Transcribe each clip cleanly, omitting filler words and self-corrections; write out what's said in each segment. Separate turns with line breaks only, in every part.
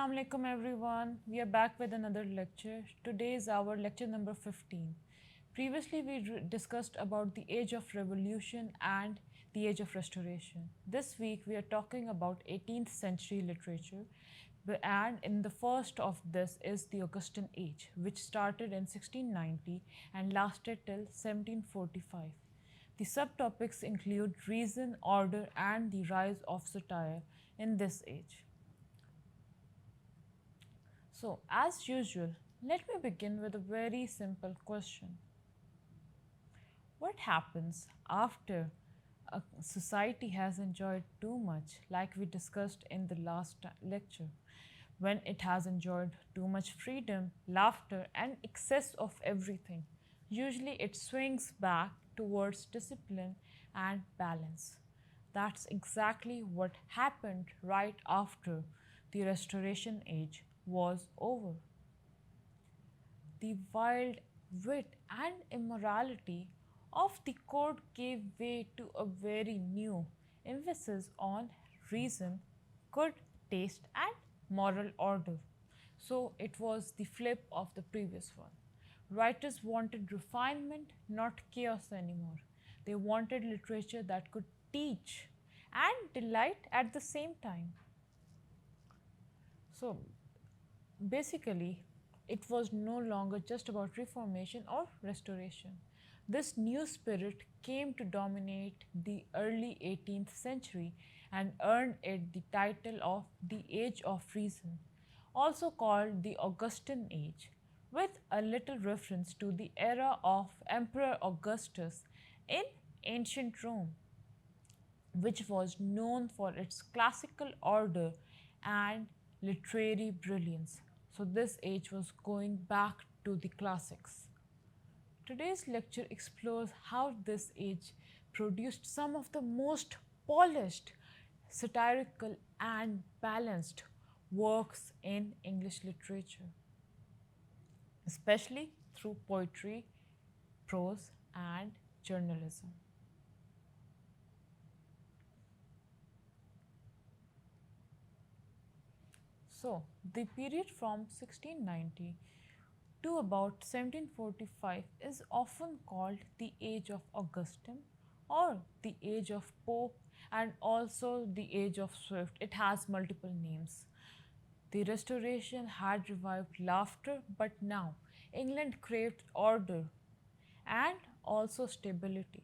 Assalamu alaikum everyone. We are back with another lecture. Today is our lecture number 15. Previously we discussed about the age of revolution and the age of restoration. This week we are talking about 18th century literature, and in the first of this is the Augustan age, which started in 1690 and lasted till 1745. The subtopics include reason, order, and the rise of satire in this age. So, as usual, let me begin with a very simple question. What happens after a society has enjoyed too much, like we discussed in the last lecture, when it has enjoyed too much freedom, laughter, and excess of everything? Usually it swings back towards discipline and balance. That's exactly what happened right after the Restoration Age was over. The wild wit and immorality of the court gave way to a very new emphasis on reason, good taste, and moral order. So it was the flip of the previous one. Writers wanted refinement, not chaos anymore. They wanted literature that could teach and delight at the same time. So basically, it was no longer just about reformation or restoration. This new spirit came to dominate the early 18th century and earned it the title of the Age of Reason, also called the Augustan Age, with a little reference to the era of Emperor Augustus in ancient Rome, which was known for its classical order and literary brilliance. So, this age was going back to the classics. Today's lecture explores how this age produced some of the most polished, satirical, and balanced works in English literature, especially through poetry, prose, and journalism. So, the period from 1690 to about 1745 is often called the Age of Augustine or the Age of Pope and also the Age of Swift. It has multiple names. The Restoration had revived laughter, but now England craved order and also stability.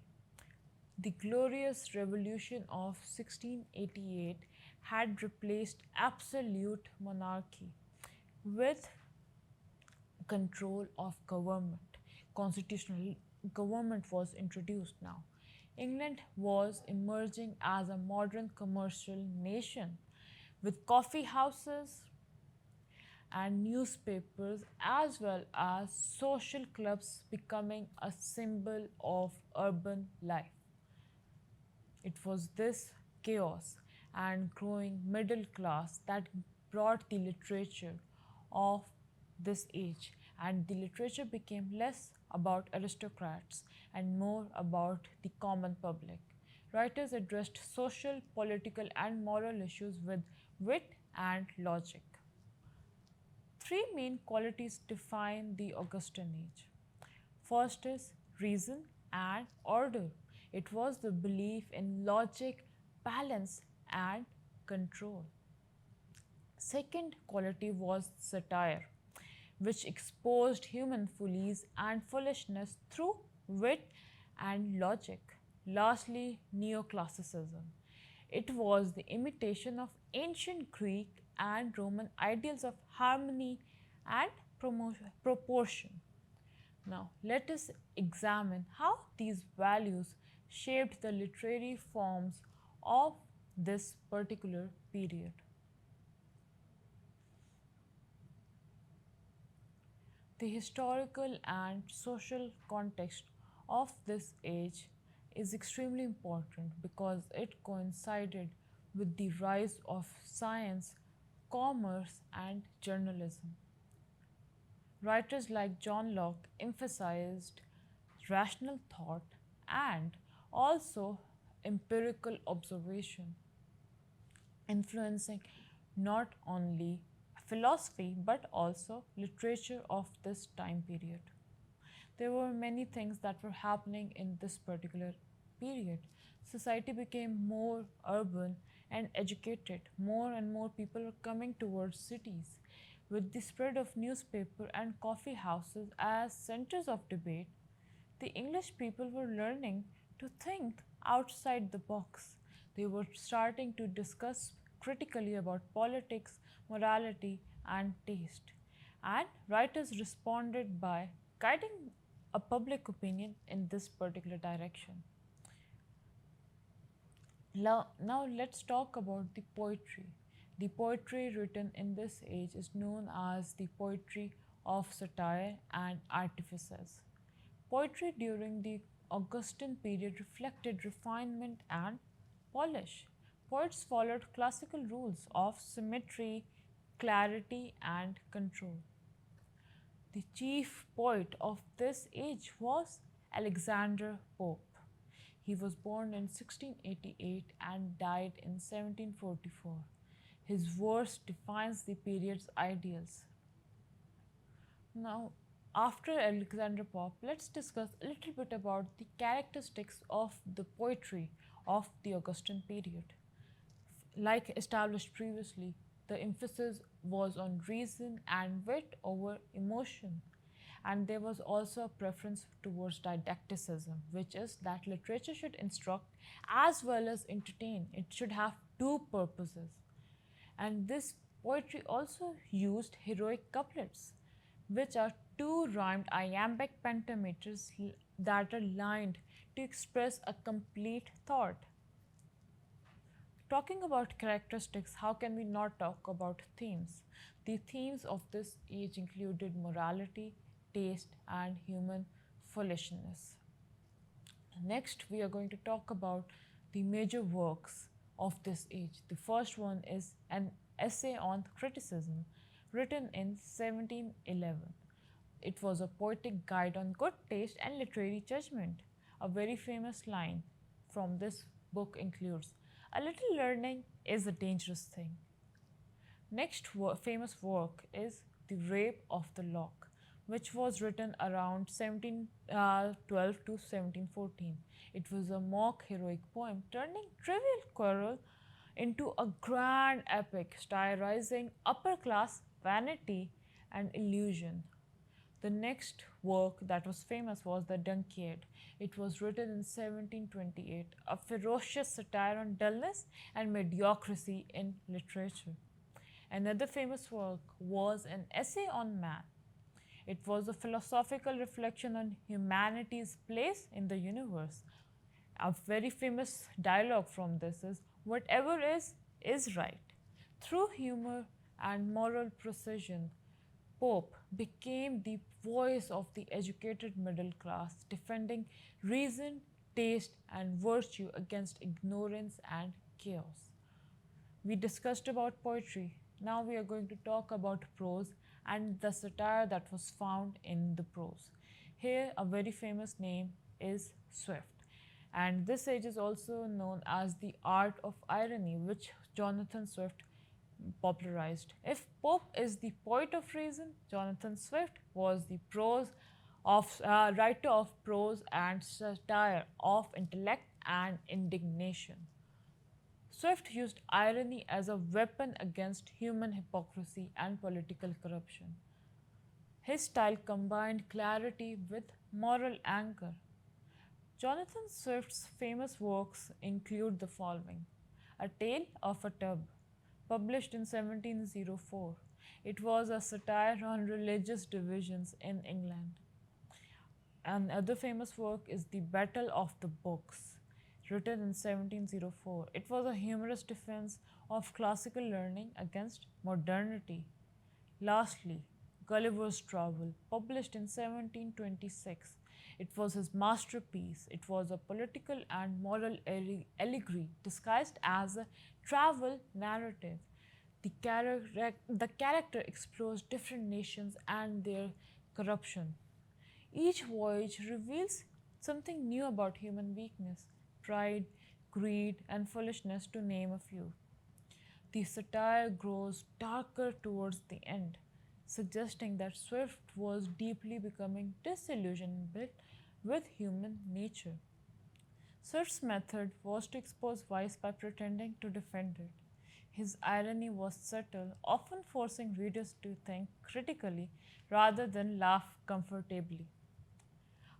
The Glorious Revolution of 1688 had replaced absolute monarchy with control of government. Constitutional government was introduced now. England was emerging as a modern commercial nation with coffee houses and newspapers as well as social clubs becoming a symbol of urban life. It was this chaos and growing middle class that brought the literature of this age, and the literature became less about aristocrats and more about the common public. Writers addressed social, political, and moral issues with wit and logic. Three main qualities define the Augustan age. First is reason and order. It was the belief in logic, balance, and control. Second quality was satire, which exposed human follies and foolishness through wit and logic. Lastly, neoclassicism. It was the imitation of ancient Greek and Roman ideals of harmony and proportion. Now, let us examine how these values shaped the literary forms of this particular period. The historical and social context of this age is extremely important because it coincided with the rise of science, commerce, and journalism. Writers like John Locke emphasized rational thought and also empirical observation, influencing not only philosophy but also literature of this time period. There were many things that were happening in this particular period. Society became more urban and educated. More and more people were coming towards cities. With the spread of newspaper and coffee houses as centers of debate, the English people were learning to think outside the box. They were starting to discuss critically about politics, morality, and taste. And writers responded by guiding a public opinion in this particular direction. Now let's talk about the poetry. The poetry written in this age is known as the poetry of satire and artifices. Poetry during the Augustan period reflected refinement and polish. Poets followed classical rules of symmetry, clarity, and control. The chief poet of this age was Alexander Pope. He was born in 1688 and died in 1744. His verse defines the period's ideals. Now, after Alexander Pope, let's discuss a little bit about the characteristics of the poetry of the Augustan period. Like established previously, the emphasis was on reason and wit over emotion. And there was also a preference towards didacticism, which is that literature should instruct as well as entertain. It should have two purposes. And this poetry also used heroic couplets, which are two rhymed iambic pentameters that are lined to express a complete thought. Talking about characteristics, how can we not talk about themes? The themes of this age included morality, taste, and human foolishness. Next, we are going to talk about the major works of this age. The first one is an essay on criticism written in 1711. It was a poetic guide on good taste and literary judgment. A very famous line from this book includes, "A little learning is a dangerous thing." Next famous work is The Rape of the Lock, which was written around 1712 to 1714. It was a mock heroic poem turning trivial quarrel into a grand epic satirizing upper class vanity and illusion. The next work that was famous was The Dunciad. It was written in 1728, a ferocious satire on dullness and mediocrity in literature. Another famous work was an essay on man. It was a philosophical reflection on humanity's place in the universe. A very famous dialogue from this is, "Whatever is right." Through humor and moral precision, Pope became the voice of the educated middle class, defending reason, taste, and virtue against ignorance and chaos. We discussed about poetry. Now we are going to talk about prose and the satire that was found in the prose. Here, a very famous name is Swift. And this age is also known as the art of irony, which Jonathan Swift popularized. If Pope is the poet of reason, Jonathan Swift was the writer of prose and satire of intellect and indignation. Swift used irony as a weapon against human hypocrisy and political corruption. His style combined clarity with moral anger. Jonathan Swift's famous works include the following: A Tale of a Tub, published in 1704. It was a satire on religious divisions in England. Another famous work is The Battle of the Books, written in 1704. It was a humorous defense of classical learning against modernity. Lastly, Gulliver's Travel, published in 1726. It was his masterpiece. It was a political and moral allegory disguised as a travel narrative. The character explores different nations and their corruption. Each voyage reveals something new about human weakness, pride, greed, and foolishness, to name a few. The satire grows darker towards the end, suggesting that Swift was deeply becoming disillusioned with human nature. Swift's method was to expose vice by pretending to defend it. His irony was subtle, often forcing readers to think critically rather than laugh comfortably.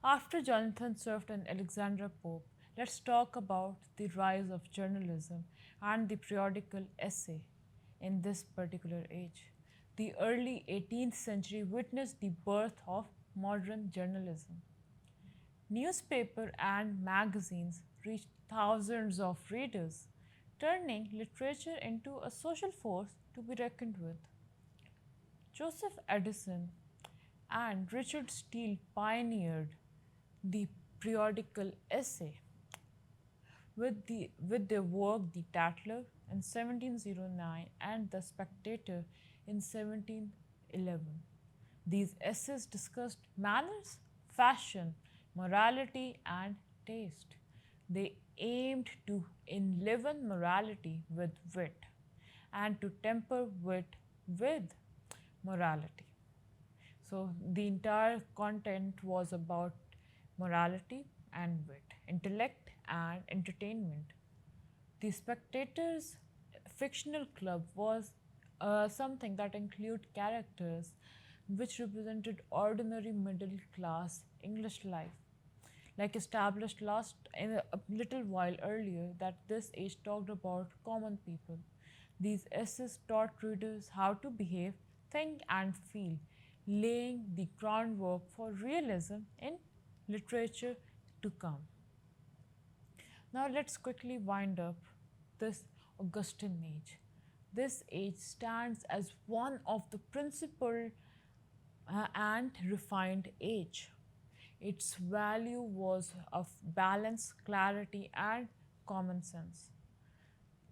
After Jonathan Swift and Alexandra Pope, let's talk about the rise of journalism and the periodical essay in this particular age. The early 18th century witnessed the birth of modern journalism. Newspaper and magazines reached thousands of readers, turning literature into a social force to be reckoned with. Joseph Addison and Richard Steele pioneered the periodical essay with their work The Tatler in 1709 and The Spectator in 1711. These essays discussed manners, fashion, morality, and taste. They aimed to enliven morality with wit and to temper wit with morality. So the entire content was about morality and wit, intellect and entertainment. The Spectator's fictional club was something that included characters which represented ordinary middle class English life. Like established last in a little while earlier, that this age talked about common people. These essays taught readers how to behave, think, and feel, laying the groundwork for realism in literature to come. Now let's quickly wind up this Augustan age. This age stands as one of the principal and refined age. Its value was of balance, clarity, and common sense.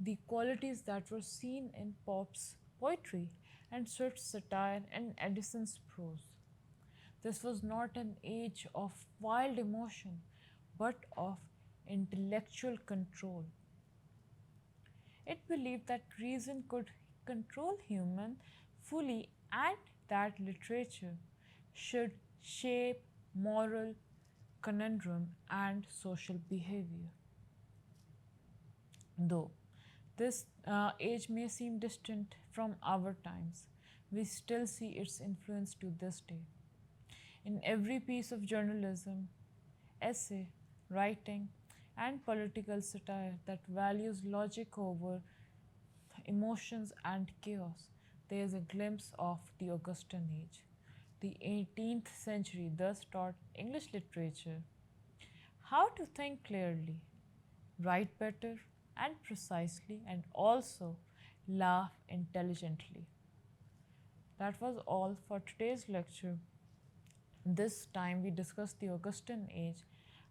The qualities that were seen in Pope's poetry and Swift's satire and Addison's prose. This was not an age of wild emotion, but of intellectual control. It believed that reason could control human fully and that literature should shape moral conundrum and social behavior. Though this age may seem distant from our times, we still see its influence to this day. In every piece of journalism, essay, writing, and political satire that values logic over emotions and chaos, there is a glimpse of the Augustan age. The 18th century thus taught English literature how to think clearly, write better and precisely, and also laugh intelligently. That was all for today's lecture. This time we discussed the Augustan age,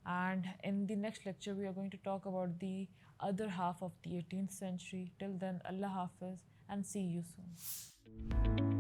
and in the next lecture we are going to talk about the other half of the 18th century. Till then, Allah Hafiz and see you soon.